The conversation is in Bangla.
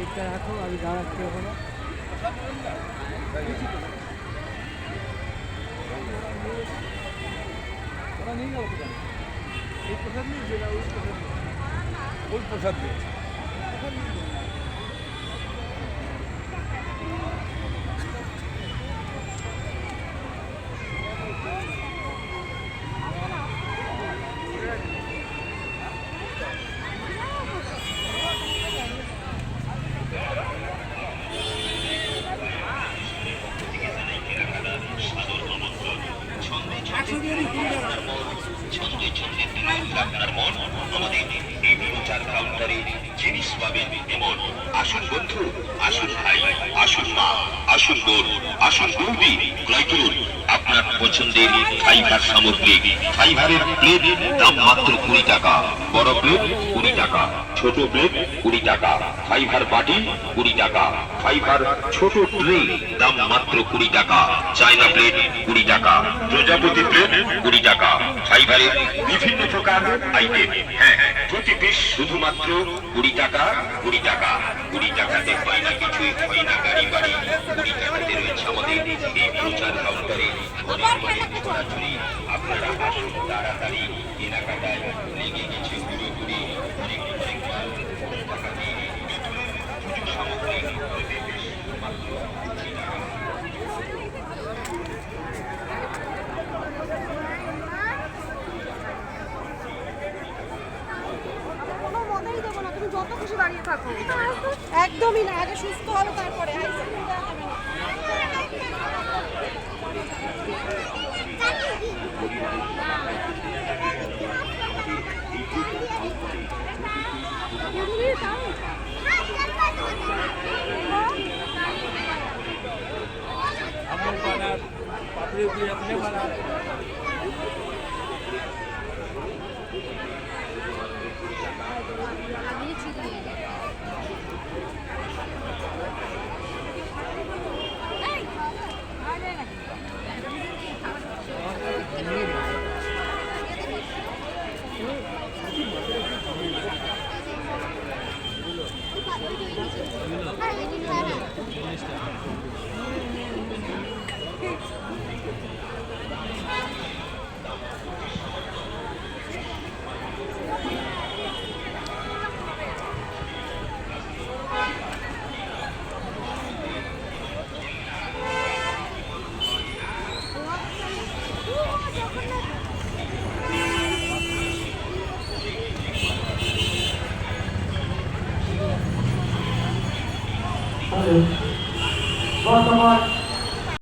ইটটা রাখো, আমি দাঁড়াচ্ছি ওখানে। ওরা নিয়ে গেল কোথায়? এই প্রসাদ নিয়েছে না ওই প্রসাদ? ওই প্রসাদ দিয়েছে। জিনিস পাবেন এমন। আসুন বন্ধু, আসুন ভাই, আসুন মা, আসুন বোন, আসুন বৌদি, ক্রয় করুন আপনার পছন্দের ফাইবার সামগ্রী। ফাইবারের প্লেট দাম মাত্র 20 টাকা, বড় প্লেট 20 টাকা, ছোট প্লেট 20 টাকা, ফাইবার বাটি 20 টাকা, ফাইবার ছোট ট্রে দাম মাত্র 20 টাকা, চায়না প্লেট 20 টাকা, প্রজাপতি প্লেট 20 টাকা, ফাইবারের বিভিন্ন প্রকার আইটেম। হ্যাঁ, প্রতি পিস শুধুমাত্র 20 টাকা, 20 টাকা। 20 টাকাতে হয় না কিছুই, হয় না গাড়ি বাড়ি। 20 টাকাতে রয়েছে আমাদের এই প্রচার কাউন্টারে ছড়াছড়ি। আপনারা আসুন তাড়াতাড়ি, কেনাকাটায় লেগে গেছে পুরোপুরি। অনেক অনেক টাকা দিয়ে পুজো সামগ্রী মাত্র 20 টাকা। যত খুশি দাঁড়িয়ে থাকো, একদমই না। আগে সুস্থ হবে তারপরে বর্তমান